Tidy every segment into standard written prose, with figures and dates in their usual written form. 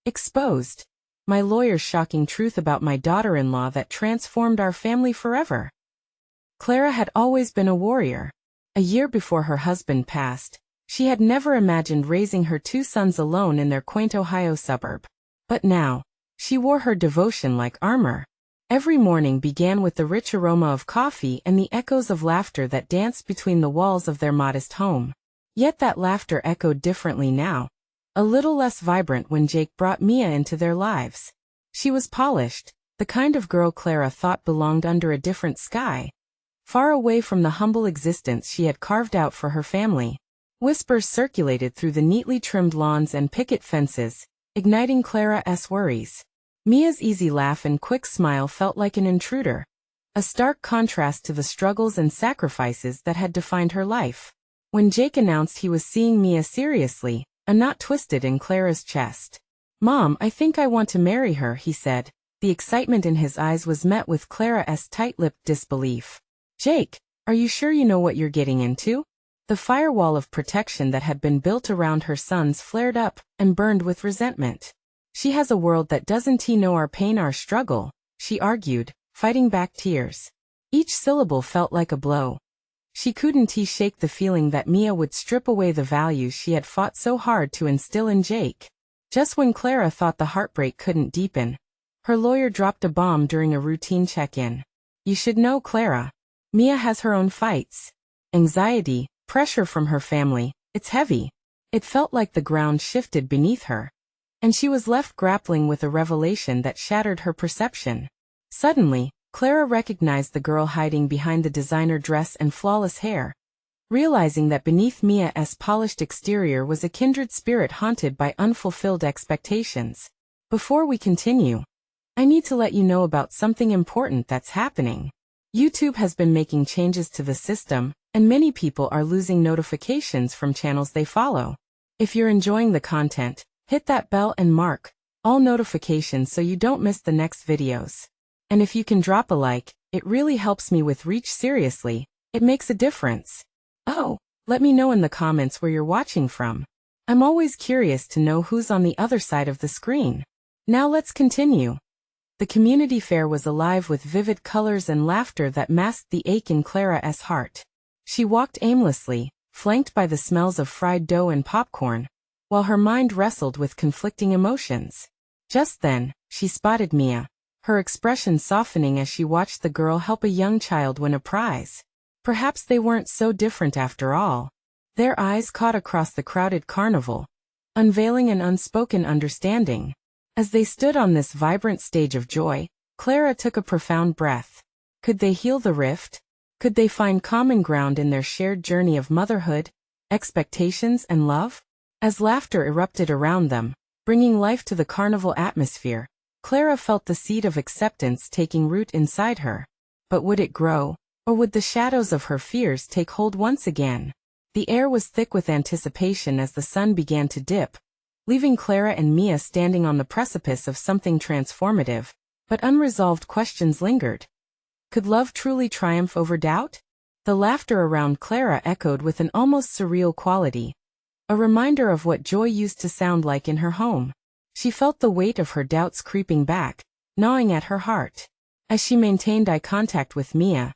Exposed. My lawyer's shocking truth about my daughter-in-law that transformed our family forever. Clara had always been a warrior. A year before her husband passed, she had never imagined raising her two sons alone in their quaint Ohio suburb. But now, she wore her devotion like armor. Every morning began with the rich aroma of coffee and the echoes of laughter that danced between the walls of their modest home. Yet that laughter echoed differently now. A little less vibrant when Jake brought Mia into their lives. She was polished, the kind of girl Clara thought belonged under a different sky, far away from the humble existence she had carved out for her family. Whispers circulated through the neatly trimmed lawns and picket fences, igniting Clara's worries. Mia's easy laugh and quick smile felt like an intruder, a stark contrast to the struggles and sacrifices that had defined her life. When Jake announced he was seeing Mia seriously, a knot twisted in Clara's chest. "Mom, I think I want to marry her," he said. The excitement in his eyes was met with Clara's tight-lipped disbelief. "Jake, are you sure you know what you're getting into?" The firewall of protection that had been built around her sons flared up and burned with resentment. "She has a world that doesn't know our pain, our struggle," she argued, fighting back tears. Each syllable felt like a blow. She couldn't shake the feeling that Mia would strip away the values she had fought so hard to instill in Jake. Just when Clara thought the heartbreak couldn't deepen, her lawyer dropped a bomb during a routine check-in. "You should know, Clara. Mia has her own fights. Anxiety, pressure from her family, it's heavy." It felt like the ground shifted beneath her, and she was left grappling with a revelation that shattered her perception. Suddenly, Clara recognized the girl hiding behind the designer dress and flawless hair, realizing that beneath Mia's polished exterior was a kindred spirit haunted by unfulfilled expectations. "Before we continue, I need to let you know about something important that's happening. YouTube has been making changes to the system, and many people are losing notifications from channels they follow. If you're enjoying the content, hit that bell and mark all notifications so you don't miss the next videos. And if you can drop a like, it really helps me with reach. Seriously, it makes a difference. Oh, let me know in the comments where you're watching from. I'm always curious to know who's on the other side of the screen." Now let's continue. The community fair was alive with vivid colors and laughter that masked the ache in Clara's heart. She walked aimlessly, flanked by the smells of fried dough and popcorn, while her mind wrestled with conflicting emotions. Just then, she spotted Mia, her expression softening as she watched the girl help a young child win a prize. Perhaps they weren't so different after all. Their eyes caught across the crowded carnival, unveiling an unspoken understanding. As they stood on this vibrant stage of joy, Clara took a profound breath. Could they heal the rift? Could they find common ground in their shared journey of motherhood, expectations, and love? As laughter erupted around them, bringing life to the carnival atmosphere, Clara felt the seed of acceptance taking root inside her. But would it grow, or would the shadows of her fears take hold once again? The air was thick with anticipation as the sun began to dip, leaving Clara and Mia standing on the precipice of something transformative, but unresolved questions lingered. Could love truly triumph over doubt? The laughter around Clara echoed with an almost surreal quality, a reminder of what joy used to sound like in her home. She felt the weight of her doubts creeping back, gnawing at her heart. As she maintained eye contact with Mia,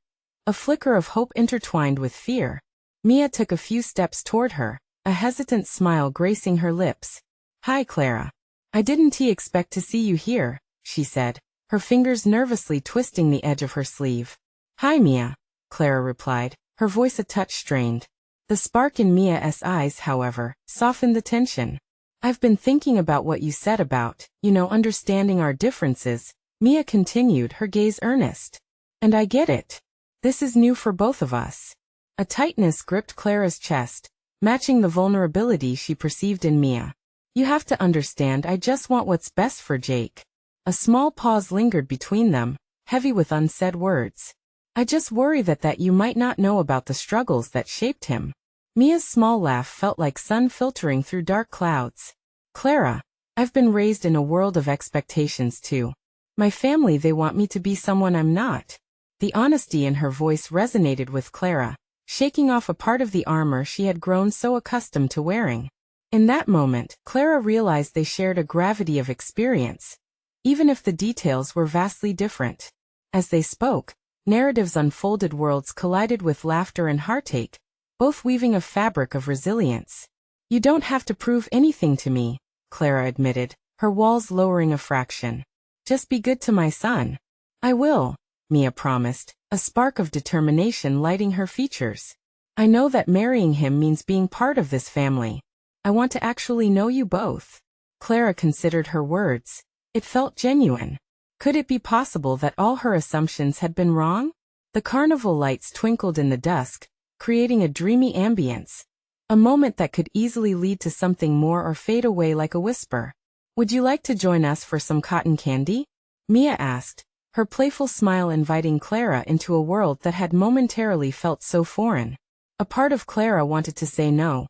a flicker of hope intertwined with fear, Mia took a few steps toward her, a hesitant smile gracing her lips. "Hi, Clara. I didn't expect to see you here," she said, her fingers nervously twisting the edge of her sleeve. "Hi, Mia," Clara replied, her voice a touch strained. The spark in Mia's eyes, however, softened the tension. "I've been thinking about what you said about, understanding our differences," Mia continued, her gaze earnest. "And I get it. This is new for both of us." A tightness gripped Clara's chest, matching the vulnerability she perceived in Mia. "You have to understand, I just want what's best for Jake." A small pause lingered between them, heavy with unsaid words. "I just worry that you might not know about the struggles that shaped him." Mia's small laugh felt like sun filtering through dark clouds. "Clara, I've been raised in a world of expectations too. My family, they want me to be someone I'm not." The honesty in her voice resonated with Clara, shaking off a part of the armor she had grown so accustomed to wearing. In that moment, Clara realized they shared a gravity of experience, even if the details were vastly different. As they spoke, narratives unfolded, worlds collided with laughter and heartache, both weaving a fabric of resilience. "You don't have to prove anything to me," Clara admitted, her walls lowering a fraction. "Just be good to my son." "I will," Mia promised, a spark of determination lighting her features. "I know that marrying him means being part of this family. I want to actually know you both." Clara considered her words. It felt genuine. Could it be possible that all her assumptions had been wrong? The carnival lights twinkled in the dusk, creating a dreamy ambience. A moment that could easily lead to something more or fade away like a whisper. "Would you like to join us for some cotton candy?" Mia asked, her playful smile inviting Clara into a world that had momentarily felt so foreign. A part of Clara wanted to say no,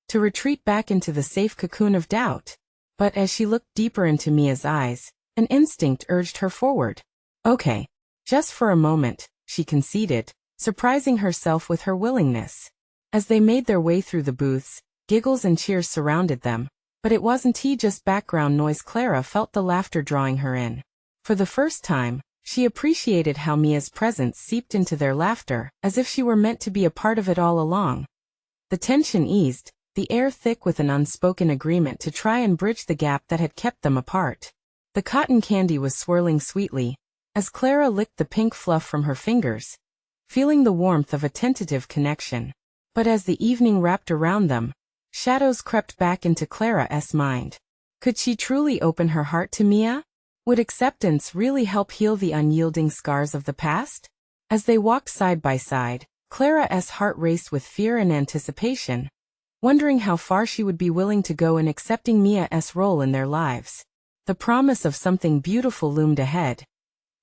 to retreat back into the safe cocoon of doubt. But as she looked deeper into Mia's eyes, an instinct urged her forward. "Okay. Just for a moment," she conceded, surprising herself with her willingness. As they made their way through the booths, giggles and cheers surrounded them, but it wasn't just background noise. Clara felt the laughter drawing her in. For the first time, she appreciated how Mia's presence seeped into their laughter, as if she were meant to be a part of it all along. The tension eased, the air thick with an unspoken agreement to try and bridge the gap that had kept them apart. The cotton candy was swirling sweetly, as Clara licked the pink fluff from her fingers, feeling the warmth of a tentative connection. But as the evening wrapped around them, shadows crept back into Clara's mind. Could she truly open her heart to Mia? Would acceptance really help heal the unyielding scars of the past? As they walked side by side, Clara's heart raced with fear and anticipation, wondering how far she would be willing to go in accepting Mia's role in their lives. The promise of something beautiful loomed ahead.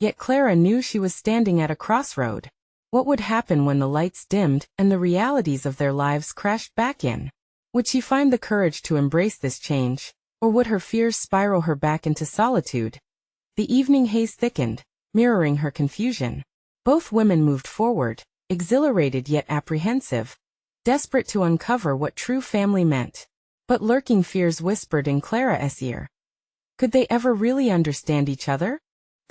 Yet Clara knew she was standing at a crossroad. What would happen when the lights dimmed and the realities of their lives crashed back in? Would she find the courage to embrace this change, or would her fears spiral her back into solitude? The evening haze thickened, mirroring her confusion. Both women moved forward, exhilarated yet apprehensive, desperate to uncover what true family meant. But lurking fears whispered in Clara's ear. Could they ever really understand each other?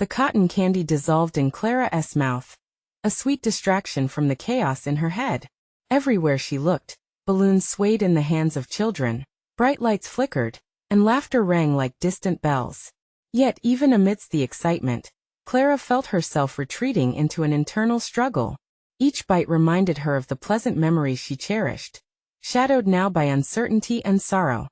The cotton candy dissolved in Clara's mouth, a sweet distraction from the chaos in her head. Everywhere she looked, balloons swayed in the hands of children, bright lights flickered, and laughter rang like distant bells. Yet even amidst the excitement, Clara felt herself retreating into an internal struggle. Each bite reminded her of the pleasant memories she cherished, shadowed now by uncertainty and sorrow.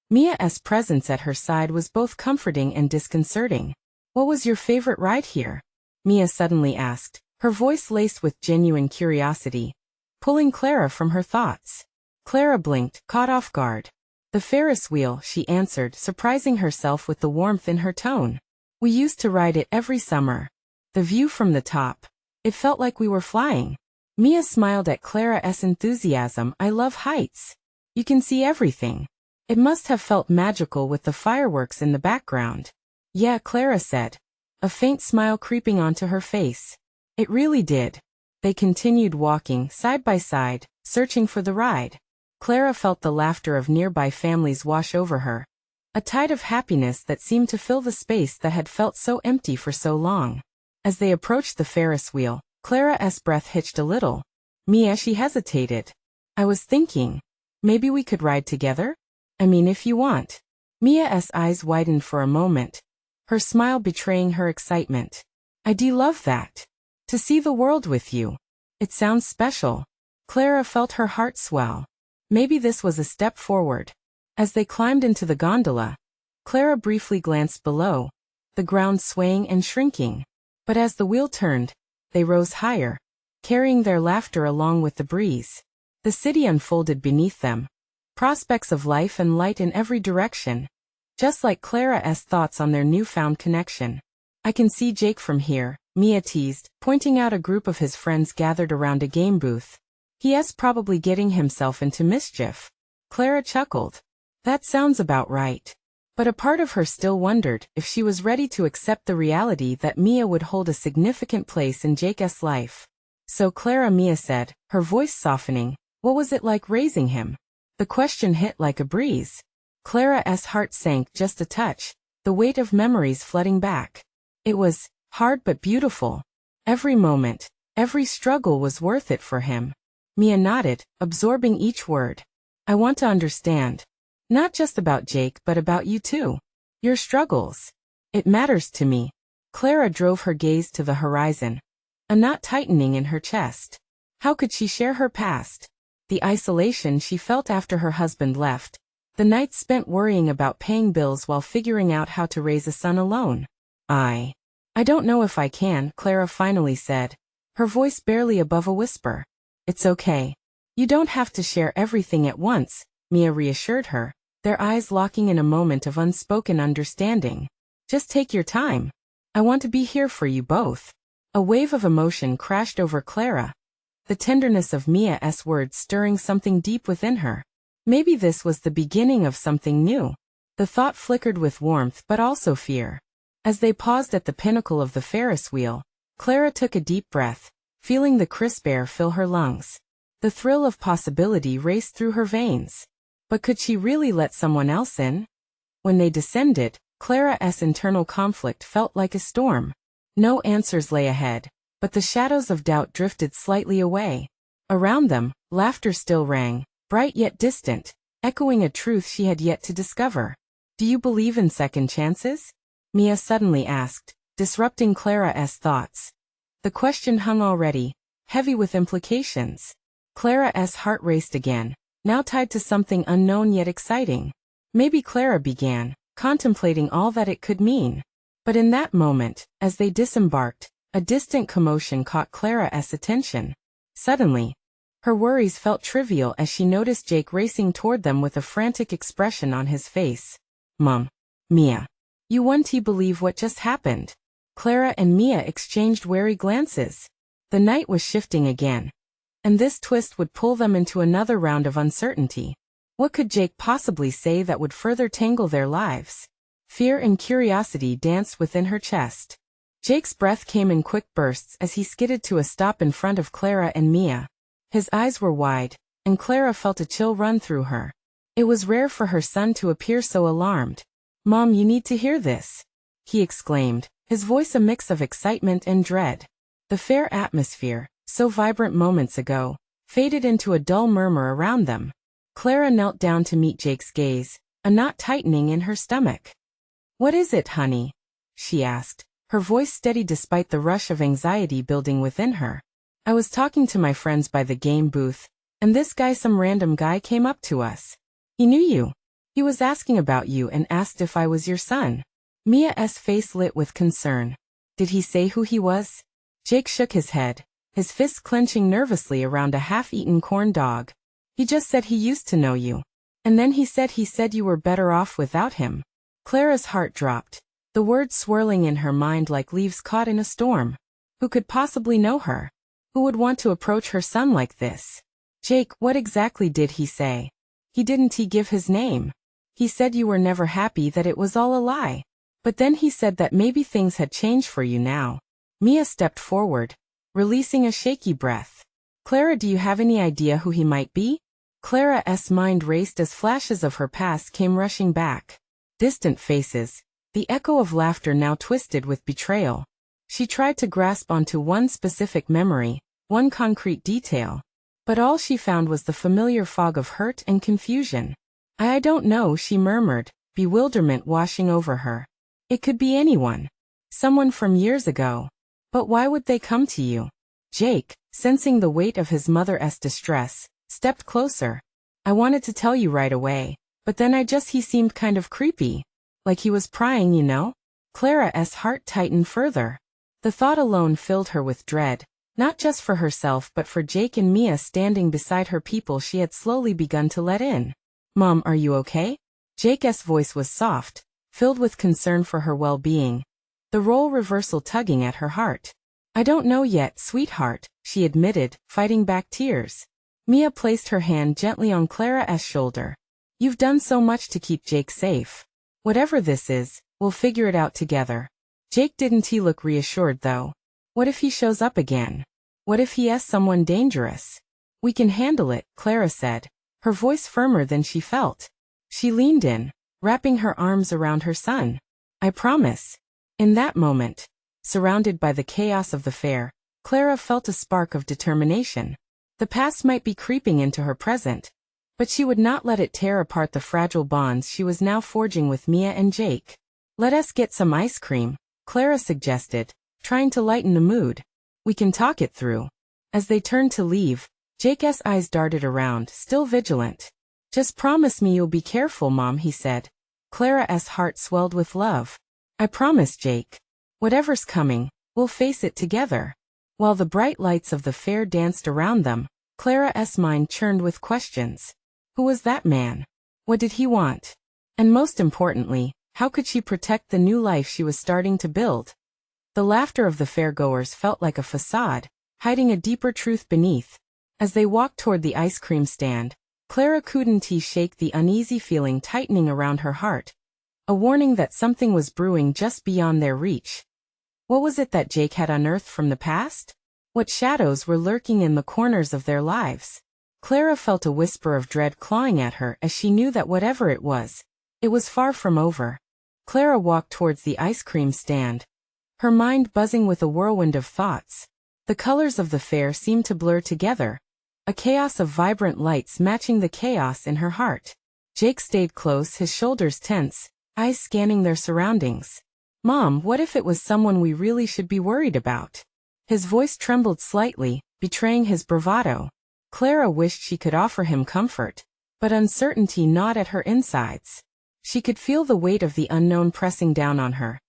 Mia's presence at her side was both comforting and disconcerting. "What was your favorite ride here?" Mia suddenly asked, her voice laced with genuine curiosity, pulling Clara from her thoughts. Clara blinked, caught off guard. "The Ferris wheel," she answered, surprising herself with the warmth in her tone. "We used to ride it every summer. The view from the top. It felt like we were flying." Mia smiled at Clara's enthusiasm. "I love heights. You can see everything." It must have felt magical with the fireworks in the background. "Yeah," Clara said, a faint smile creeping onto her face. "It really did." They continued walking, side by side, searching for the ride. Clara felt the laughter of nearby families wash over her, a tide of happiness that seemed to fill the space that had felt so empty for so long. As they approached the Ferris wheel, Clara's breath hitched a little. "Mia," she hesitated. "I was thinking, maybe we could ride together? I mean, if you want." Mia's eyes widened for a moment, her smile betraying her excitement. "I'd love that. To see the world with you. It sounds special." Clara felt her heart swell. Maybe this was a step forward. As they climbed into the gondola, Clara briefly glanced below, the ground swaying and shrinking. But as the wheel turned, they rose higher, carrying their laughter along with the breeze. The city unfolded beneath them, prospects of life and light in every direction, just like Clara's thoughts on their newfound connection. "I can see Jake from here," Mia teased, pointing out a group of his friends gathered around a game booth. "He's probably getting himself into mischief." Clara chuckled. That sounds about right. But a part of her still wondered if she was ready to accept the reality that Mia would hold a significant place in Jake's life. "So Clara," Mia said, her voice softening, "what was it like raising him?" The question hit like a breeze. Clara's heart sank just a touch, the weight of memories flooding back. It was hard but beautiful. Every moment, every struggle was worth it for him. Mia nodded, absorbing each word. I want to understand. Not just about Jake but about you too. Your struggles. It matters to me. Clara drove her gaze to the horizon, a knot tightening in her chest. How could she share her past? The isolation she felt after her husband left. The nights spent worrying about paying bills while figuring out how to raise a son alone. I don't know if I can, Clara finally said, her voice barely above a whisper. It's okay. You don't have to share everything at once, Mia reassured her, their eyes locking in a moment of unspoken understanding. Just take your time. I want to be here for you both. A wave of emotion crashed over Clara, the tenderness of Mia's words stirring something deep within her. Maybe this was the beginning of something new. The thought flickered with warmth but also fear. As they paused at the pinnacle of the Ferris wheel, Clara took a deep breath, feeling the crisp air fill her lungs. The thrill of possibility raced through her veins. But could she really let someone else in? When they descended, Clara's internal conflict felt like a storm. No answers lay ahead, but the shadows of doubt drifted slightly away. Around them, laughter still rang, bright yet distant, echoing a truth she had yet to discover. Do you believe in second chances? Mia suddenly asked, disrupting Clara's thoughts. The question hung already, heavy with implications. Clara's heart raced again, now tied to something unknown yet exciting. Maybe Clara began, contemplating all that it could mean. But in that moment, as they disembarked, a distant commotion caught Clara's attention. Suddenly, her worries felt trivial as she noticed Jake racing toward them with a frantic expression on his face. Mom. Mia. You won't believe what just happened. Clara and Mia exchanged wary glances. The night was shifting again. And this twist would pull them into another round of uncertainty. What could Jake possibly say that would further tangle their lives? Fear and curiosity danced within her chest. Jake's breath came in quick bursts as he skidded to a stop in front of Clara and Mia. His eyes were wide, and Clara felt a chill run through her. It was rare for her son to appear so alarmed. Mom, you need to hear this, he exclaimed, his voice a mix of excitement and dread. The fair atmosphere, so vibrant moments ago, faded into a dull murmur around them. Clara knelt down to meet Jake's gaze, a knot tightening in her stomach. What is it, honey? She asked, her voice steady despite the rush of anxiety building within her. I was talking to my friends by the game booth, and this guy, some random guy, came up to us. He knew you. He was asking about you and asked if I was your son. Mia's face lit with concern. Did he say who he was? Jake shook his head, his fists clenching nervously around a half-eaten corn dog. He just said he used to know you. And then he said you were better off without him. Clara's heart dropped, the words swirling in her mind like leaves caught in a storm. Who could possibly know her? Who would want to approach her son like this? Jake, what exactly did he say? Didn't he give his name? He said you were never happy, that it was all a lie. But then he said that maybe things had changed for you now. Mia stepped forward, releasing a shaky breath. Clara, do you have any idea who he might be? Clara's mind raced as flashes of her past came rushing back. Distant faces, the echo of laughter now twisted with betrayal. She tried to grasp onto one specific memory, one concrete detail. But all she found was the familiar fog of hurt and confusion. I don't know, she murmured, bewilderment washing over her. It could be anyone. Someone from years ago. But why would they come to you? Jake, sensing the weight of his mother's distress, stepped closer. I wanted to tell you right away, but then he seemed kind of creepy. Like he was prying, you know? Clara's heart tightened further. The thought alone filled her with dread, not just for herself but for Jake and Mia standing beside her, people she had slowly begun to let in. Mom, are you okay? Jake's voice was soft, filled with concern for her well-being, the role reversal tugging at her heart. I don't know yet, sweetheart, she admitted, fighting back tears. Mia placed her hand gently on Clara's shoulder. You've done so much to keep Jake safe. Whatever this is, we'll figure it out together. Jake, didn't he look reassured though? What if he shows up again? What if he is someone dangerous? We can handle it, Clara said, her voice firmer than she felt. She leaned in, wrapping her arms around her son. I promise. In that moment, surrounded by the chaos of the fair, Clara felt a spark of determination. The past might be creeping into her present, but she would not let it tear apart the fragile bonds she was now forging with Mia and Jake. Let us get some ice cream, Clara suggested, trying to lighten the mood. We can talk it through. As they turned to leave, Jake's eyes darted around, still vigilant. Just promise me you'll be careful, Mom, he said. Clara's heart swelled with love. I promise, Jake. Whatever's coming, we'll face it together. While the bright lights of the fair danced around them, Clara's mind churned with questions. Who was that man? What did he want? And most importantly, how could she protect the new life she was starting to build? The laughter of the fairgoers felt like a facade, hiding a deeper truth beneath. As they walked toward the ice cream stand, Clara couldn't shake the uneasy feeling tightening around her heart, a warning that something was brewing just beyond their reach. What was it that Jake had unearthed from the past? What shadows were lurking in the corners of their lives? Clara felt a whisper of dread clawing at her as she knew that whatever it was far from over. Clara walked towards the ice cream stand, her mind buzzing with a whirlwind of thoughts. The colors of the fair seemed to blur together, a chaos of vibrant lights matching the chaos in her heart. Jake stayed close, his shoulders tense, eyes scanning their surroundings. Mom, what if it was someone we really should be worried about? His voice trembled slightly, betraying his bravado. Clara wished she could offer him comfort, but uncertainty gnawed at her insides. She could feel the weight of the unknown pressing down on her,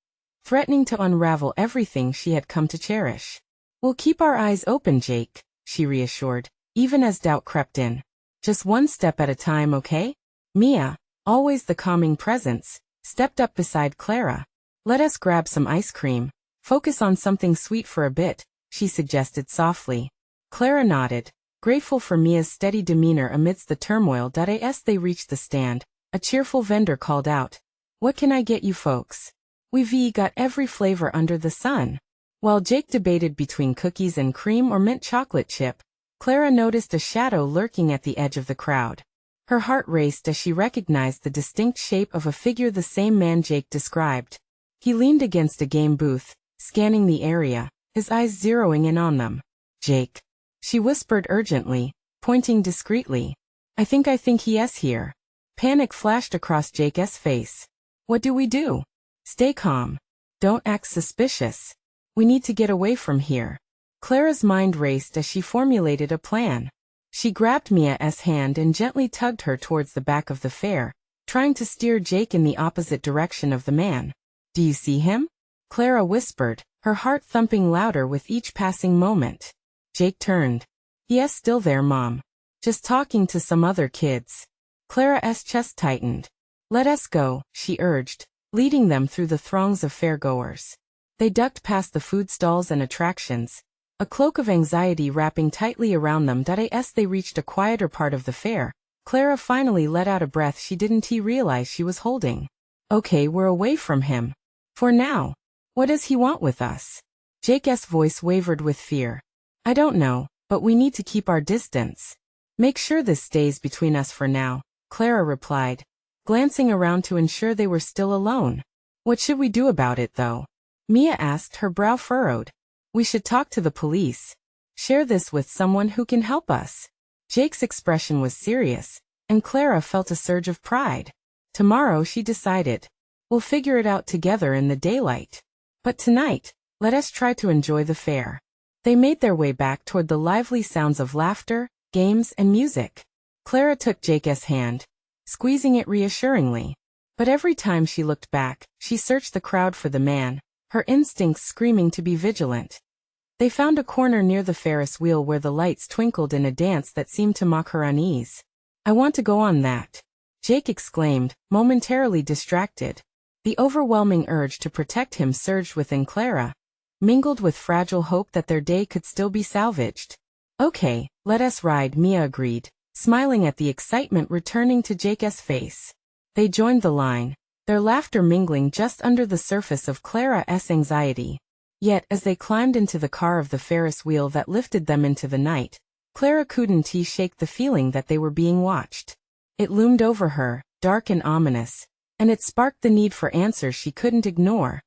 threatening to unravel everything she had come to cherish. We'll keep our eyes open, Jake, she reassured, even as doubt crept in. Just one step at a time, okay? Mia, always the calming presence, stepped up beside Clara. Let us grab some ice cream. Focus on something sweet for a bit, she suggested softly. Clara nodded, grateful for Mia's steady demeanor amidst the turmoil. As they reached the stand, a cheerful vendor called out, "What can I get you folks? We've got every flavor under the sun." While Jake debated between cookies and cream or mint chocolate chip, Clara noticed a shadow lurking at the edge of the crowd. Her heart raced as she recognized the distinct shape of a figure the same man Jake described. He leaned against a game booth, scanning the area, his eyes zeroing in on them. "Jake," she whispered urgently, pointing discreetly. I think he is here." Panic flashed across Jake's face. "What do we do?" "Stay calm. Don't act suspicious. We need to get away from here." Clara's mind raced as she formulated a plan. She grabbed Mia's hand and gently tugged her towards the back of the fair, trying to steer Jake in the opposite direction of the man. "Do you see him?" Clara whispered, her heart thumping louder with each passing moment. Jake turned. "Yes, still there, Mom. Just talking to some other kids." Clara's chest tightened. "Let us go," she urged, leading them through the throngs of fairgoers. They ducked past the food stalls and attractions, a cloak of anxiety wrapping tightly around them. As they reached a quieter part of the fair, Clara finally let out a breath she didn't realize she was holding. "Okay, we're away from him. For now. What does he want with us?" Jake's voice wavered with fear. "I don't know, but we need to keep our distance. Make sure this stays between us for now," Clara replied, glancing around to ensure they were still alone. "What should we do about it, though?" Mia asked, her brow furrowed. "We should talk to the police. Share this with someone who can help us." Jake's expression was serious, and Clara felt a surge of pride. "Tomorrow," she decided, "we'll figure it out together in the daylight. But tonight, let us try to enjoy the fair." They made their way back toward the lively sounds of laughter, games, and music. Clara took Jake's hand, squeezing it reassuringly. But every time she looked back, she searched the crowd for the man, her instincts screaming to be vigilant. They found a corner near the Ferris wheel where the lights twinkled in a dance that seemed to mock her unease. "I want to go on that," Jake exclaimed, momentarily distracted. The overwhelming urge to protect him surged within Clara, mingled with fragile hope that their day could still be salvaged. "Okay, let us ride," Mia agreed, smiling at the excitement returning to Jake's face. They joined the line, their laughter mingling just under the surface of Clara's anxiety. Yet, as they climbed into the car of the Ferris wheel that lifted them into the night, Clara couldn't shake the feeling that they were being watched. It loomed over her, dark and ominous, and it sparked the need for answers she couldn't ignore.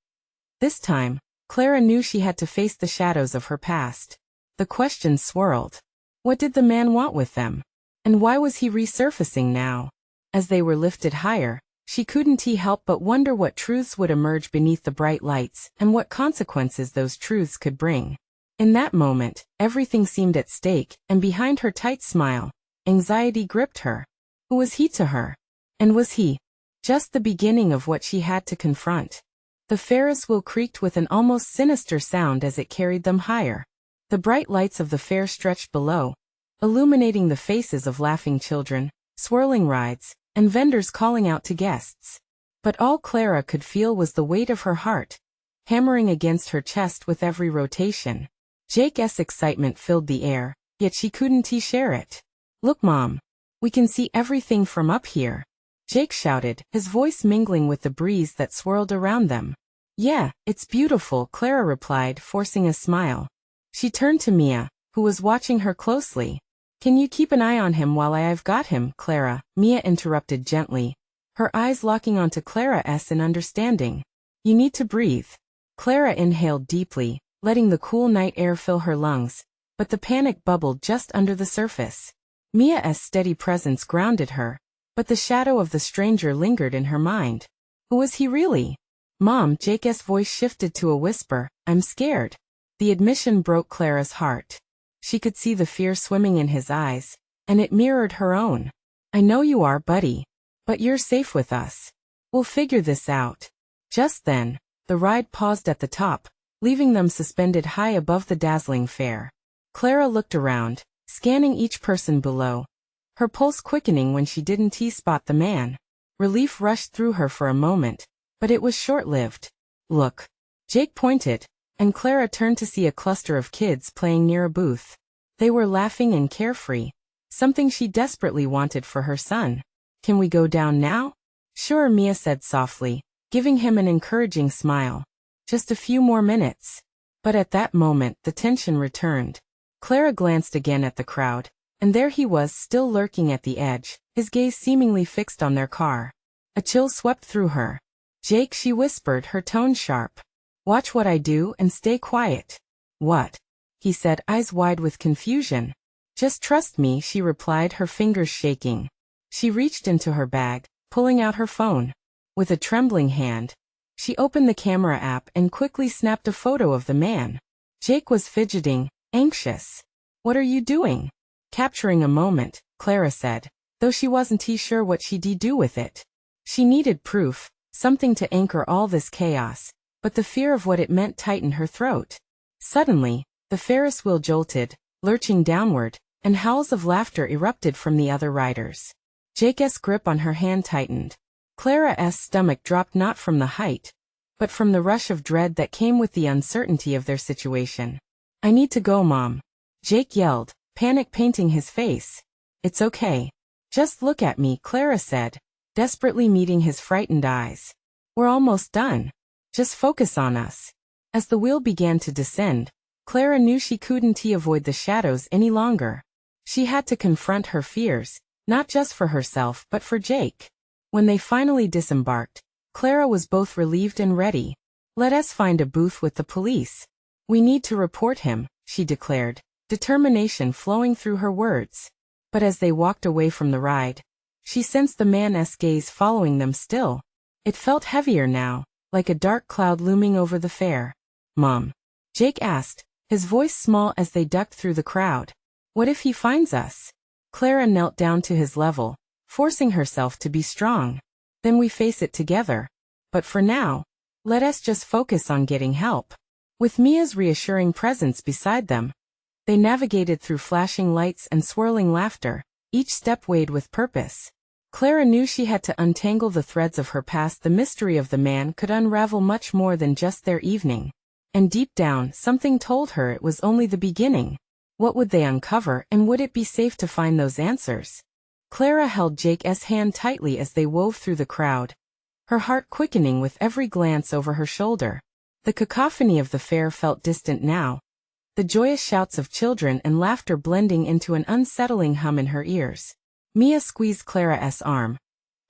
This time, Clara knew she had to face the shadows of her past. The questions swirled. What did the man want with them? And why was he resurfacing now? As they were lifted higher, she couldn't help but wonder what truths would emerge beneath the bright lights and what consequences those truths could bring. In that moment, everything seemed at stake, and behind her tight smile, anxiety gripped her. Who was he to her? And was he just the beginning of what she had to confront? The Ferris wheel creaked with an almost sinister sound as it carried them higher. The bright lights of the fair stretched below, illuminating the faces of laughing children, swirling rides, and vendors calling out to guests. But all Clara could feel was the weight of her heart, hammering against her chest with every rotation. Jake's excitement filled the air, yet she couldn't share it. "Look, Mom. We can see everything from up here," Jake shouted, his voice mingling with the breeze that swirled around them. "Yeah, it's beautiful," Clara replied, forcing a smile. She turned to Mia, who was watching her closely. "Can you keep an eye on him while I've got him, Clara?" Mia interrupted gently, her eyes locking onto Clara's in understanding. "You need to breathe." Clara inhaled deeply, letting the cool night air fill her lungs, but the panic bubbled just under the surface. Mia's steady presence grounded her, but the shadow of the stranger lingered in her mind. Who was he really? "Mom," Jake's voice shifted to a whisper, "I'm scared." The admission broke Clara's heart. She could see the fear swimming in his eyes, and it mirrored her own. "I know you are, buddy. But you're safe with us. We'll figure this out." Just then, the ride paused at the top, leaving them suspended high above the dazzling fair. Clara looked around, scanning each person below, her pulse quickening when she didn't spot the man. Relief rushed through her for a moment, but it was short-lived. "Look." Jake pointed, and Clara turned to see a cluster of kids playing near a booth. They were laughing and carefree, something she desperately wanted for her son. "Can we go down now?" "Sure," Mia said softly, giving him an encouraging smile. "Just a few more minutes." But at that moment the tension returned. Clara glanced again at the crowd, and there he was still lurking at the edge, his gaze seemingly fixed on their car. A chill swept through her. "Jake," she whispered, her tone sharp. "Watch what I do and stay quiet." "What?" he said, eyes wide with confusion. "Just trust me," she replied, her fingers shaking. She reached into her bag, pulling out her phone. With a trembling hand, she opened the camera app and quickly snapped a photo of the man. Jake was fidgeting, anxious. "What are you doing?" Capturing a moment, Clara said, though she wasn't sure what she'd do with it. She needed proof, something to anchor all this chaos, but the fear of what it meant tightened her throat. Suddenly, the Ferris wheel jolted, lurching downward, and howls of laughter erupted from the other riders. Jake's grip on her hand tightened. Clara's stomach dropped not from the height, but from the rush of dread that came with the uncertainty of their situation. "I need to go, Mom," Jake yelled, panic painting his face. "It's okay. Just look at me," Clara said, desperately meeting his frightened eyes. "We're almost done. Just focus on us." As the wheel began to descend, Clara knew she couldn't avoid the shadows any longer. She had to confront her fears, not just for herself but for Jake. When they finally disembarked, Clara was both relieved and ready. "Let us find a booth with the police. We need to report him," she declared, determination flowing through her words. But as they walked away from the ride, she sensed the man's gaze following them still. It felt heavier now, like a dark cloud looming over the fair. "Mom," Jake asked, his voice small as they ducked through the crowd. "What if he finds us?" Clara knelt down to his level, forcing herself to be strong. "Then we face it together. But for now, let us just focus on getting help." With Mia's reassuring presence beside them, they navigated through flashing lights and swirling laughter, each step weighed with purpose. Clara knew she had to untangle the threads of her past. The mystery of the man could unravel much more than just their evening. And deep down, something told her it was only the beginning. What would they uncover, and would it be safe to find those answers? Clara held Jake's hand tightly as they wove through the crowd, her heart quickening with every glance over her shoulder. The cacophony of the fair felt distant now, the joyous shouts of children and laughter blending into an unsettling hum in her ears. Mia squeezed Clara's arm,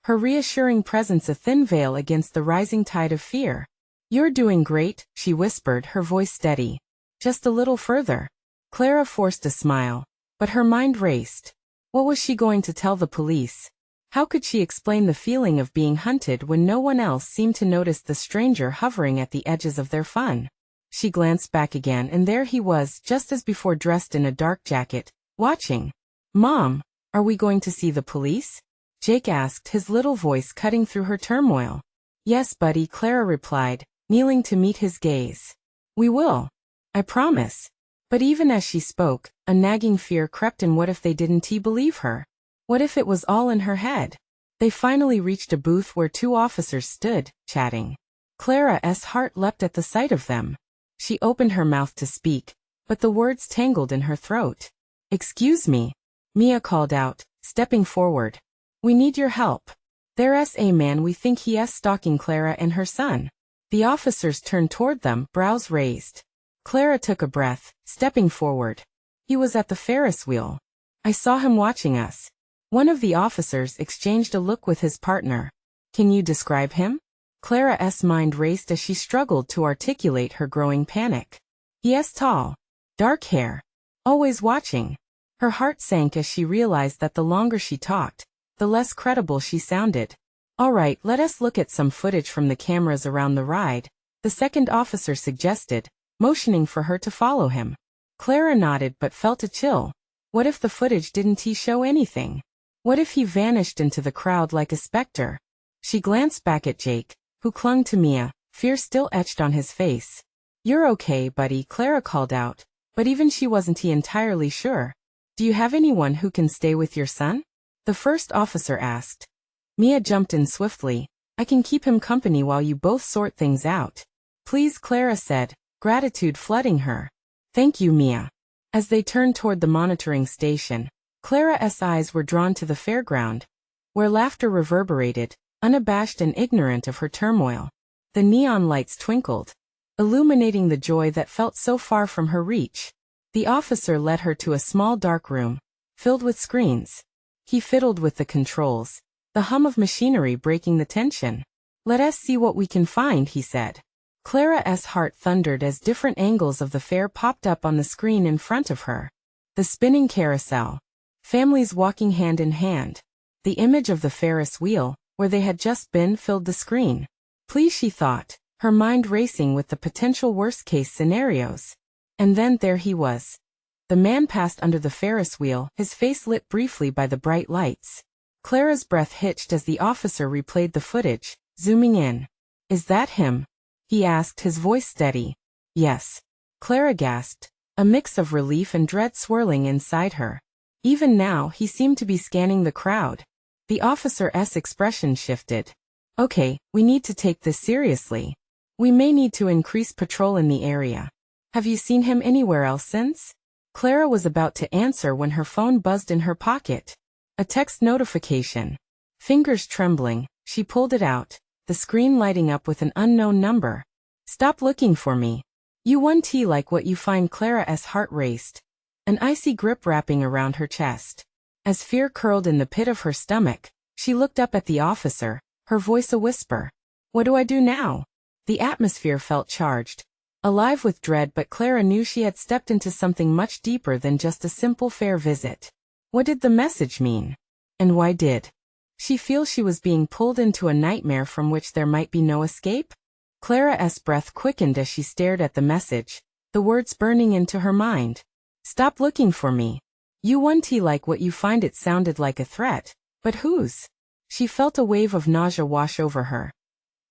her reassuring presence a thin veil against the rising tide of fear. "You're doing great," she whispered, her voice steady. "Just a little further." Clara forced a smile, but her mind raced. What was she going to tell the police? How could she explain the feeling of being hunted when no one else seemed to notice the stranger hovering at the edges of their fun? She glanced back again and there he was, just as before, dressed in a dark jacket, watching. "Mom, are we going to see the police?" Jake asked, his little voice cutting through her turmoil. "Yes, buddy," Clara replied, kneeling to meet his gaze. "We will. I promise." But even as she spoke, a nagging fear crept in. What if they didn't believe her? What if it was all in her head? They finally reached a booth where two officers stood, chatting. Clara's heart leapt at the sight of them. She opened her mouth to speak, but the words tangled in her throat. "Excuse me," Mia called out, stepping forward. "We need your help. There's a man we think he's stalking Clara and her son." The officers turned toward them, brows raised. Clara took a breath, stepping forward. "He was at the Ferris wheel. I saw him watching us." One of the officers exchanged a look with his partner. "Can you describe him?" Clara's mind raced as she struggled to articulate her growing panic. "He's tall, dark hair, always watching." Her heart sank as she realized that the longer she talked, the less credible she sounded. "All right, let us look at some footage from the cameras around the ride," the second officer suggested, motioning for her to follow him. Clara nodded but felt a chill. What if the footage didn't show anything? What if he vanished into the crowd like a specter? She glanced back at Jake, who clung to Mia, fear still etched on his face. "You're okay, buddy," Clara called out, but even she wasn't entirely sure. "Do you have anyone who can stay with your son?" the first officer asked. Mia jumped in swiftly. "I can keep him company while you both sort things out." "Please," Clara said, gratitude flooding her. "Thank you, Mia." As they turned toward the monitoring station, Clara's eyes were drawn to the fairground, where laughter reverberated, unabashed and ignorant of her turmoil. The neon lights twinkled, illuminating the joy that felt so far from her reach. The officer led her to a small dark room, filled with screens. He fiddled with the controls, the hum of machinery breaking the tension. "Let us see what we can find," he said. Clara's heart thundered as different angles of the fair popped up on the screen in front of her. The spinning carousel, families walking hand in hand, the image of the Ferris wheel, where they had just been, filled the screen. Please, she thought, her mind racing with the potential worst-case scenarios. And then there he was. The man passed under the Ferris wheel, his face lit briefly by the bright lights. Clara's breath hitched as the officer replayed the footage, zooming in. "Is that him?" he asked, his voice steady. "Yes." Clara gasped, a mix of relief and dread swirling inside her. Even now, he seemed to be scanning the crowd. The officer's expression shifted. "Okay, we need to take this seriously. We may need to increase patrol in the area. Have you seen him anywhere else since?" Clara was about to answer when her phone buzzed in her pocket. A text notification. Fingers trembling, she pulled it out, the screen lighting up with an unknown number. "Stop looking for me. You won't like what you find." Clara's heart raced, an icy grip wrapping around her chest. As fear curled in the pit of her stomach, she looked up at the officer, her voice a whisper. "What do I do now?" The atmosphere felt charged, alive with dread, but Clara knew she had stepped into something much deeper than just a simple fair visit. What did the message mean? And why did she feel she was being pulled into a nightmare from which there might be no escape? Clara's breath quickened as she stared at the message, the words burning into her mind. "Stop looking for me. You won't like what you find." It sounded like a threat, but whose? She felt a wave of nausea wash over her.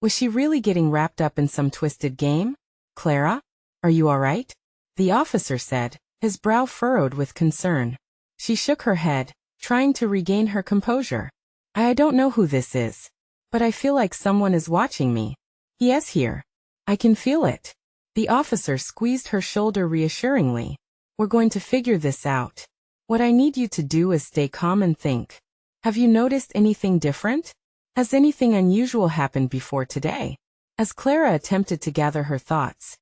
Was she really getting wrapped up in some twisted game? "Clara, are you all right?" the officer said, his brow furrowed with concern. She shook her head, trying to regain her composure. I don't know who this is, but I feel like someone is watching me. He is here. I can feel it." The officer squeezed her shoulder reassuringly. "We're going to figure this out. What I need you to do is stay calm and think. Have you noticed anything different? Has anything unusual happened before today?" As Clara attempted to gather her thoughts,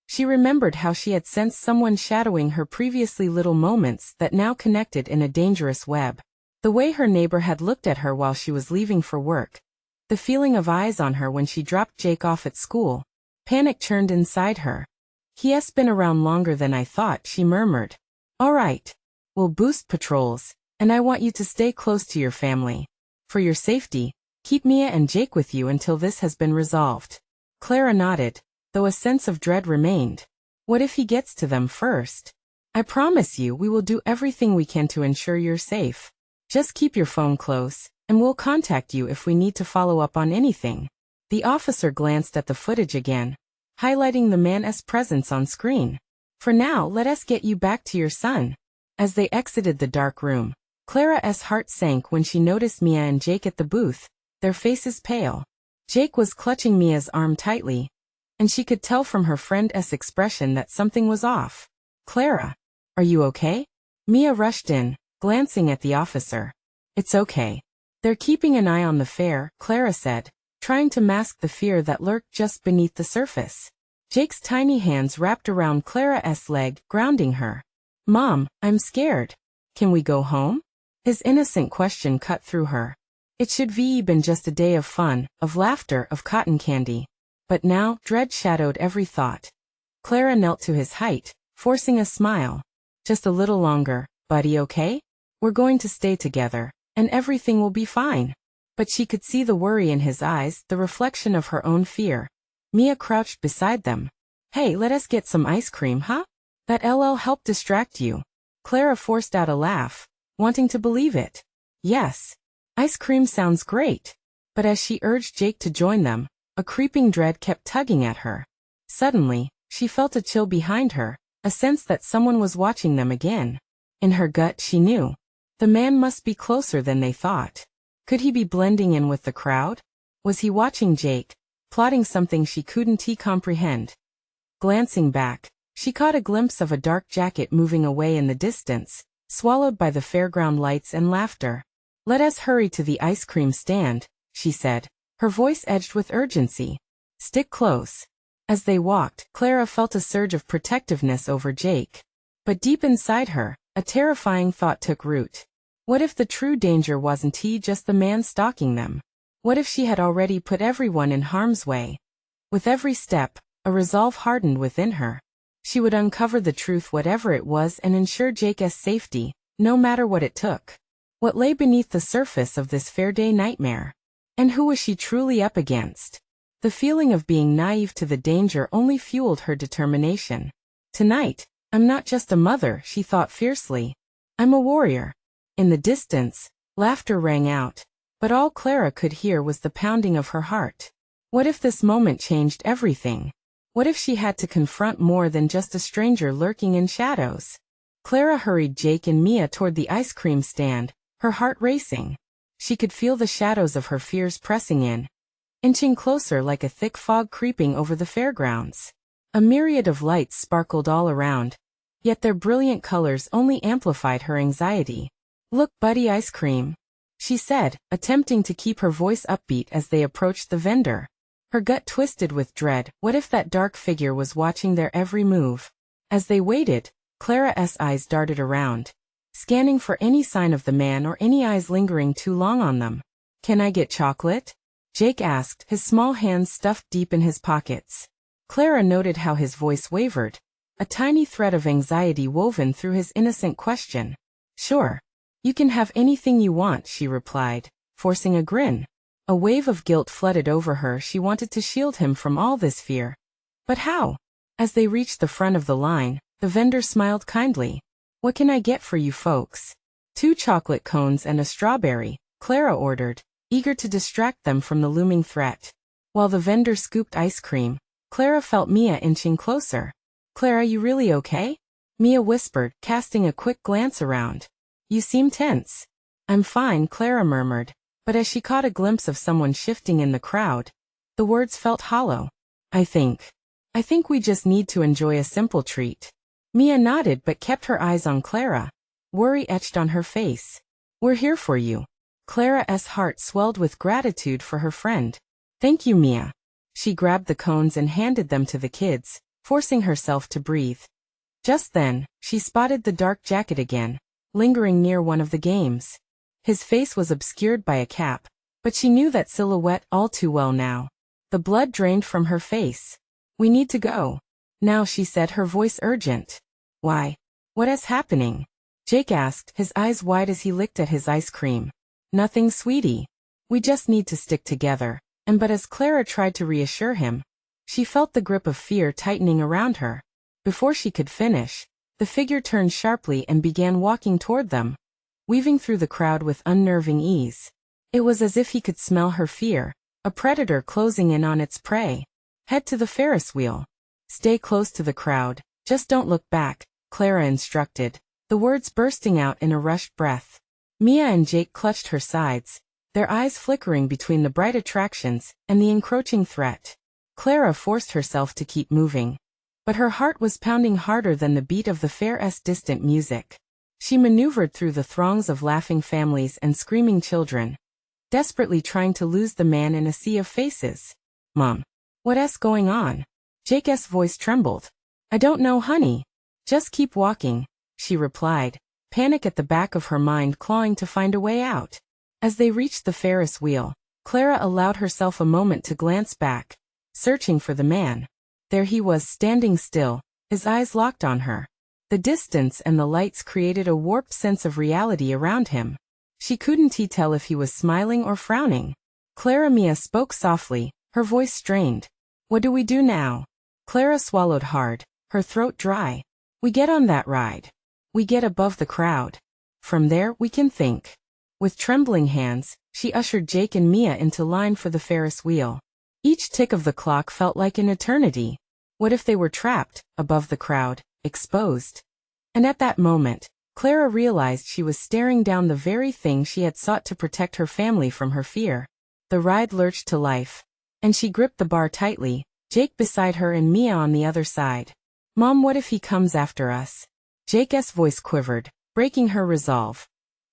She remembered how she had sensed someone shadowing her previously, little moments that now connected in a dangerous web. The way her neighbor had looked at her while she was leaving for work. The feeling of eyes on her when she dropped Jake off at school. Panic churned inside her. "He has been around longer than I thought," she murmured. "All right. We'll boost patrols, and I want you to stay close to your family. For your safety, keep Mia and Jake with you until this has been resolved." Clara nodded, though a sense of dread remained. What if he gets to them first? "I promise you we will do everything we can to ensure you're safe. Just keep your phone close, and we'll contact you if we need to follow up on anything." The officer glanced at the footage again, highlighting the man's presence on screen. "For now, let us get you back to your son." As they exited the dark room, Clara's heart sank when she noticed Mia and Jake at the booth, their faces pale. Jake was clutching Mia's arm tightly, and she could tell from her friend's expression that something was off. "Clara, are you okay?" Mia rushed in, glancing at the officer. "It's okay. They're keeping an eye on the fair," Clara said, trying to mask the fear that lurked just beneath the surface. Jake's tiny hands wrapped around Clara's leg, grounding her. "Mom, I'm scared. Can we go home?" His innocent question cut through her. It should have been just a day of fun, of laughter, of cotton candy. But now, dread shadowed every thought. Clara knelt to his height, forcing a smile. "Just a little longer, buddy, okay? We're going to stay together, and everything will be fine." But she could see the worry in his eyes, the reflection of her own fear. Mia crouched beside them. "Hey, let us get some ice cream, huh? That LL helped distract you." Clara forced out a laugh, wanting to believe it. "Yes. Ice cream sounds great." But as she urged Jake to join them, a creeping dread kept tugging at her. Suddenly, she felt a chill behind her, a sense that someone was watching them again. In her gut, she knew. The man must be closer than they thought. Could he be blending in with the crowd? Was he watching Jake, plotting something she couldn't comprehend? Glancing back, she caught a glimpse of a dark jacket moving away in the distance, swallowed by the fairground lights and laughter. "Let us hurry to the ice cream stand," she said, her voice edged with urgency. "Stick close." As they walked, Clara felt a surge of protectiveness over Jake. But deep inside her, a terrifying thought took root. What if the true danger wasn't he just the man stalking them? What if she had already put everyone in harm's way? With every step, a resolve hardened within her. She would uncover the truth whatever it was and ensure Jake's safety, no matter what it took. What lay beneath the surface of this fair day nightmare? And who was she truly up against? The feeling of being naive to the danger only fueled her determination. "Tonight, I'm not just a mother," she thought fiercely. "I'm a warrior." In the distance, laughter rang out, but all Clara could hear was the pounding of her heart. What if this moment changed everything? What if she had to confront more than just a stranger lurking in shadows? Clara hurried Jake and Mia toward the ice cream stand, her heart racing. She could feel the shadows of her fears pressing in, inching closer like a thick fog creeping over the fairgrounds. A myriad of lights sparkled all around, yet their brilliant colors only amplified her anxiety. "Look, buddy, ice cream," she said, attempting to keep her voice upbeat as they approached the vendor. Her gut twisted with dread. What if that dark figure was watching their every move? As they waited, Clara's eyes darted around, scanning for any sign of the man or any eyes lingering too long on them. "Can I get chocolate?" Jake asked, his small hands stuffed deep in his pockets. Clara noted how his voice wavered, a tiny thread of anxiety woven through his innocent question. "Sure. You can have anything you want," she replied, forcing a grin. A wave of guilt flooded over her. She wanted to shield him from all this fear. But how? As they reached the front of the line, the vendor smiled kindly. "What can I get for you folks?" "2 chocolate cones and a strawberry," Clara ordered, eager to distract them from the looming threat. While the vendor scooped ice cream, Clara felt Mia inching closer. "Clara, you really okay?" Mia whispered, casting a quick glance around. "You seem tense." "I'm fine," Clara murmured, but as she caught a glimpse of someone shifting in the crowd, the words felt hollow. I think we just need to enjoy a simple treat." Mia nodded but kept her eyes on Clara. Worry etched on her face. "We're here for you." Clara's heart swelled with gratitude for her friend. "Thank you, Mia." She grabbed the cones and handed them to the kids, forcing herself to breathe. Just then, she spotted the dark jacket again, lingering near one of the games. His face was obscured by a cap, but she knew that silhouette all too well now. The blood drained from her face. "We need to go now," she said, her voice urgent. "Why? What is happening?" Jake asked, his eyes wide as he licked at his ice cream. "Nothing, sweetie. We just need to stick together." But as Clara tried to reassure him, she felt the grip of fear tightening around her. Before she could finish, the figure turned sharply and began walking toward them, weaving through the crowd with unnerving ease. It was as if he could smell her fear, a predator closing in on its prey. "Head to the Ferris wheel. Stay close to the crowd, just don't look back," Clara instructed, the words bursting out in a rushed breath. Mia and Jake clutched her sides, their eyes flickering between the bright attractions and the encroaching threat. Clara forced herself to keep moving, but her heart was pounding harder than the beat of the fair's distant music. She maneuvered through the throngs of laughing families and screaming children, desperately trying to lose the man in a sea of faces. "Mom, what's going on?" Jake's voice trembled. "I don't know, honey. Just keep walking," she replied, panic at the back of her mind clawing to find a way out. As they reached the Ferris wheel, Clara allowed herself a moment to glance back, searching for the man. There he was, standing still, his eyes locked on her. The distance and the lights created a warped sense of reality around him. She couldn't tell if he was smiling or frowning. Mia spoke softly, her voice strained. "What do we do now?" Clara swallowed hard, her throat dry. "We get on that ride. We get above the crowd. From there, we can think." With trembling hands, she ushered Jake and Mia into line for the Ferris wheel. Each tick of the clock felt like an eternity. What if they were trapped, above the crowd, exposed? And at that moment, Clara realized she was staring down the very thing she had sought to protect her family from, her fear. The ride lurched to life, and she gripped the bar tightly, Jake beside her and Mia on the other side. "Mom, what if he comes after us?" Jake's voice quivered, breaking her resolve.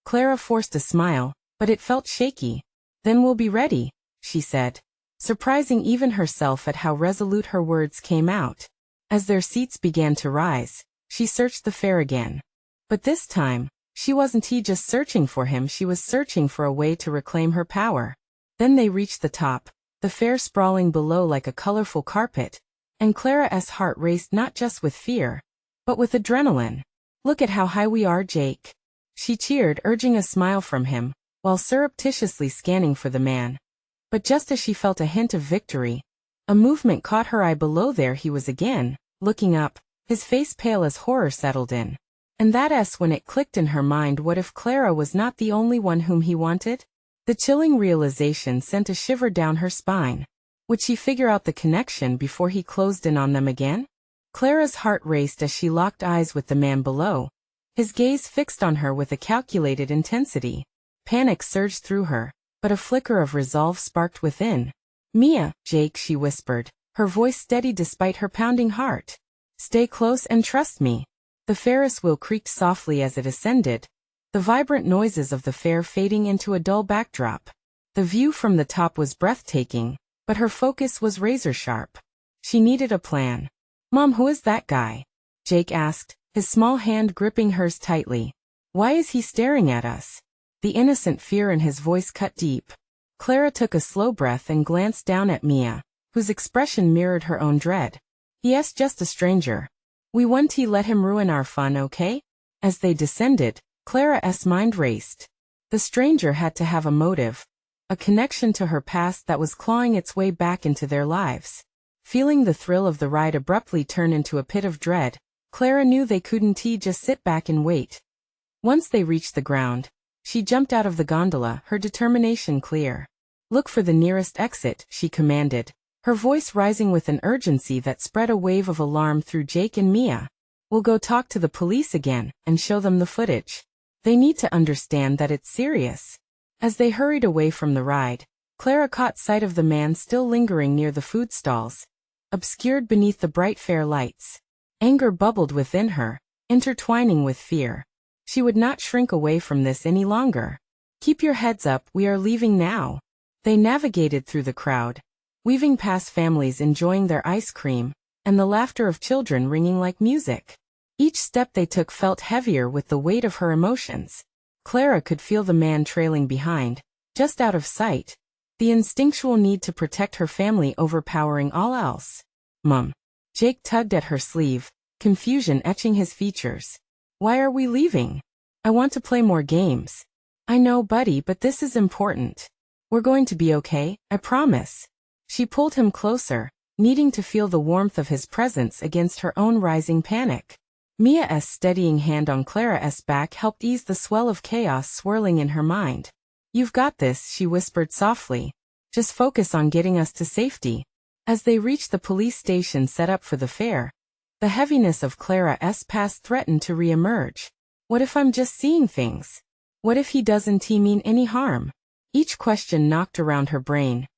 Clara forced a smile, but it felt shaky. "Then we'll be ready," she said, surprising even herself at how resolute her words came out. As their seats began to rise, she searched the fair again. But this time, she wasn't just searching for him, she was searching for a way to reclaim her power. Then they reached the top, the fair sprawling below like a colorful carpet, and Clara's heart raced not just with fear, but with adrenaline. "Look at how high we are, Jake," she cheered, urging a smile from him, while surreptitiously scanning for the man. But just as she felt a hint of victory, a movement caught her eye. Below there he was again, looking up, his face pale as horror settled in. And that's when it clicked in her mind. What if Clara was not the only one whom he wanted? The chilling realization sent a shiver down her spine. Would she figure out the connection before he closed in on them again? Clara's heart raced as she locked eyes with the man below, his gaze fixed on her with a calculated intensity. Panic surged through her, but a flicker of resolve sparked within. "Mia, Jake," she whispered, her voice steady despite her pounding heart. "Stay close and trust me." The Ferris wheel creaked softly as it ascended, the vibrant noises of the fair fading into a dull backdrop. The view from the top was breathtaking, but her focus was razor-sharp. She needed a plan. "Mom, who is that guy?" Jake asked, his small hand gripping hers tightly. "Why is he staring at us?" The innocent fear in his voice cut deep. Clara took a slow breath and glanced down at Mia, whose expression mirrored her own dread. "Yes, just a stranger. We won't let him ruin our fun, okay?" As they descended, Clara's mind raced. The stranger had to have a motive, a connection to her past that was clawing its way back into their lives. Feeling the thrill of the ride abruptly turn into a pit of dread, Clara knew they couldn't just sit back and wait. Once they reached the ground, she jumped out of the gondola, her determination clear. "Look for the nearest exit," she commanded, her voice rising with an urgency that spread a wave of alarm through Jake and Mia. "We'll go talk to the police again and show them the footage. They need to understand that it's serious." As they hurried away from the ride, Clara caught sight of the man still lingering near the food stalls, obscured beneath the bright fair lights. Anger bubbled within her, intertwining with fear. She would not shrink away from this any longer. "Keep your heads up, we are leaving now." They navigated through the crowd, weaving past families enjoying their ice cream, and the laughter of children ringing like music. Each step they took felt heavier with the weight of her emotions. Clara could feel the man trailing behind, just out of sight, the instinctual need to protect her family overpowering all else. Mum. Jake tugged at her sleeve, confusion etching his features. Why are we leaving? I want to play more games. I know, buddy, but this is important. We're going to be okay, I promise. She pulled him closer, needing to feel the warmth of his presence against her own rising panic. Mia's steadying hand on Clara's back helped ease the swell of chaos swirling in her mind. You've got this, she whispered softly. Just focus on getting us to safety. As they reached the police station set up for the fair, the heaviness of Clara's past threatened to re-emerge. What if I'm just seeing things? What if he doesn't mean any harm? Each question knocked around her brain,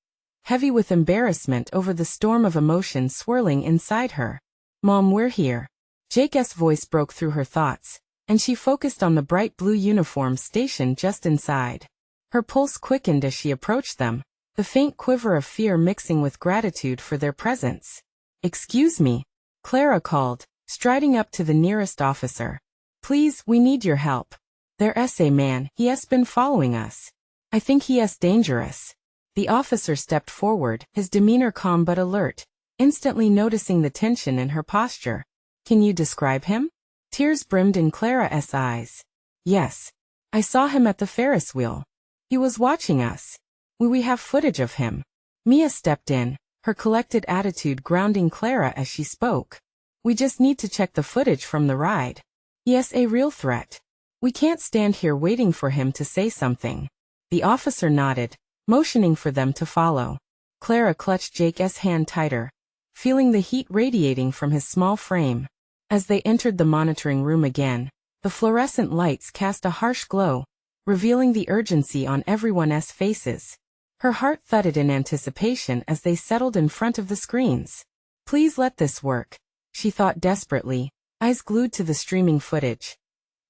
heavy with embarrassment over the storm of emotion swirling inside her. Mom, we're here. Jake's voice broke through her thoughts, and she focused on the bright blue uniform stationed just inside. Her pulse quickened as she approached them, the faint quiver of fear mixing with gratitude for their presence. Excuse me, Clara called, striding up to the nearest officer. Please, we need your help. There's a man, he has been following us. I think he is dangerous. The officer stepped forward, his demeanor calm but alert, instantly noticing the tension in her posture. Can you describe him? Tears brimmed in Clara's eyes. Yes. I saw him at the Ferris wheel. He was watching us. We have footage of him. Mia stepped in, her collected attitude grounding Clara as she spoke. We just need to check the footage from the ride. Yes, a real threat. We can't stand here waiting for him to say something. The officer nodded, motioning for them to follow. Clara clutched Jake's hand tighter, feeling the heat radiating from his small frame. As they entered the monitoring room again, the fluorescent lights cast a harsh glow, revealing the urgency on everyone's faces. Her heart thudded in anticipation as they settled in front of the screens. Please let this work, she thought desperately, eyes glued to the streaming footage.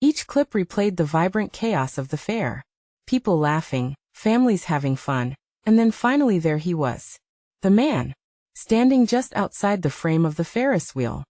Each clip replayed the vibrant chaos of the fair. People laughing, families having fun, and then finally there he was. The man, standing just outside the frame of the Ferris wheel.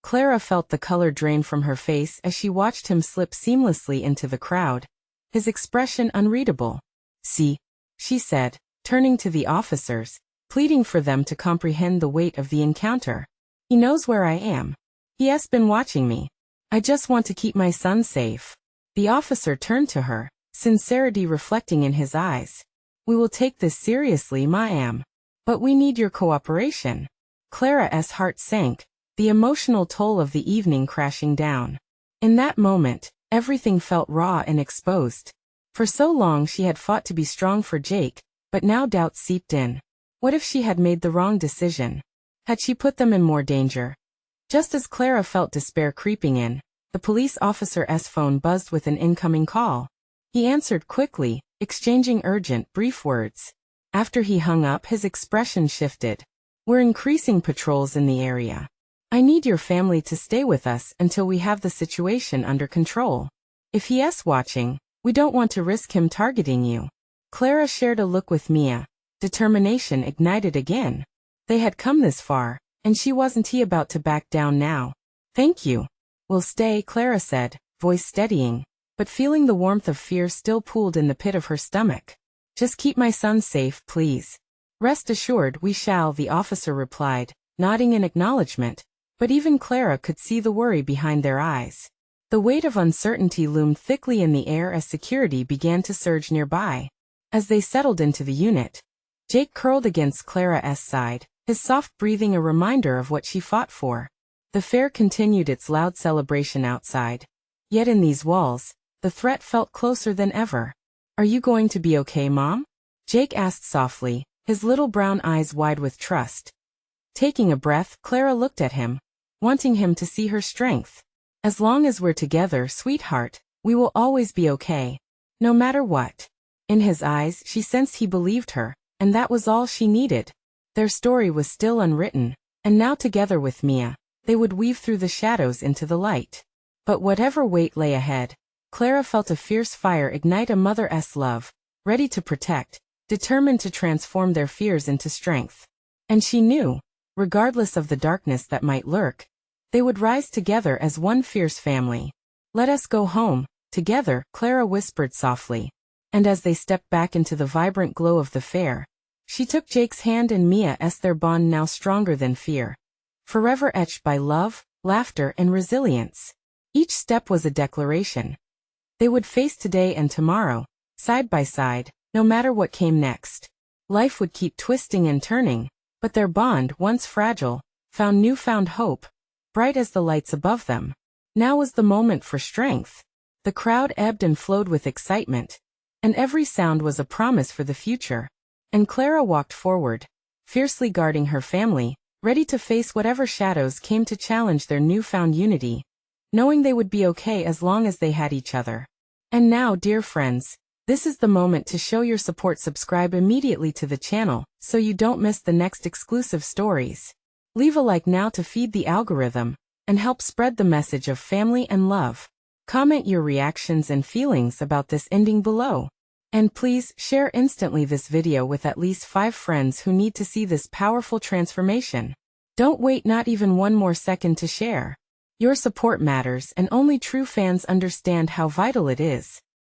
Clara felt the color drain from her face as she watched him slip seamlessly into the crowd, his expression unreadable. See, she said, turning to the officers, pleading for them to comprehend the weight of the encounter. He knows where I am. He has been watching me. I just want to keep my son safe. The officer turned to her, sincerity reflecting in his eyes. We will take this seriously, ma'am. But we need your cooperation. Clara's heart sank, the emotional toll of the evening crashing down. In that moment, everything felt raw and exposed. For so long she had fought to be strong for Jake, but now doubt seeped in. What if she had made the wrong decision? Had she put them in more danger? Just as Clara felt despair creeping in, the police officer's phone buzzed with an incoming call. He answered quickly, exchanging urgent, brief words. After he hung up, his expression shifted. We're increasing patrols in the area. I need your family to stay with us until we have the situation under control. If he is watching, we don't want to risk him targeting you. Clara shared a look with Mia. Determination ignited again. They had come this far, and she wasn't about to back down now. Thank you. We'll stay, Clara said, voice steadying, but feeling the warmth of fear still pooled in the pit of her stomach. Just keep my son safe, please. Rest assured we shall, the officer replied, nodding in acknowledgement, but even Clara could see the worry behind their eyes. The weight of uncertainty loomed thickly in the air as security began to surge nearby. As they settled into the unit, Jake curled against Clara's side, his soft breathing a reminder of what she fought for. The fair continued its loud celebration outside. Yet in these walls, the threat felt closer than ever. Are you going to be okay, Mom? Jake asked softly, his little brown eyes wide with trust. Taking a breath, Clara looked at him, wanting him to see her strength. As long as we're together, sweetheart, we will always be okay. No matter what. In his eyes, she sensed he believed her, and that was all she needed. Their story was still unwritten, and now together with Mia, they would weave through the shadows into the light. But whatever weight lay ahead, Clara felt a fierce fire ignite a mother's love, ready to protect, determined to transform their fears into strength. And she knew, Regardless of the darkness that might lurk, they would rise together as one fierce family. "Let us go home, together," Clara whispered softly. And as they stepped back into the vibrant glow of the fair, she took Jake's hand and Mia's, their bond now stronger than fear, forever etched by love, laughter, and resilience. Each step was a declaration. They would face today and tomorrow, side by side, no matter what came next. Life would keep twisting and turning, but their bond, once fragile, found newfound hope, bright as the lights above them. Now was the moment for strength. The crowd ebbed and flowed with excitement, and every sound was a promise for the future. And Clara walked forward, fiercely guarding her family, ready to face whatever shadows came to challenge their newfound unity, knowing they would be okay as long as they had each other. And now, dear friends, this is the moment to show your support. Subscribe immediately to the channel, so you don't miss the next exclusive stories. Leave a like now to feed the algorithm, and help spread the message of family and love. Comment your reactions and feelings about this ending below. And please, share instantly this video with at least 5 friends who need to see this powerful transformation. Don't wait not even one more second to share. Your support matters, and only true fans understand how vital it is.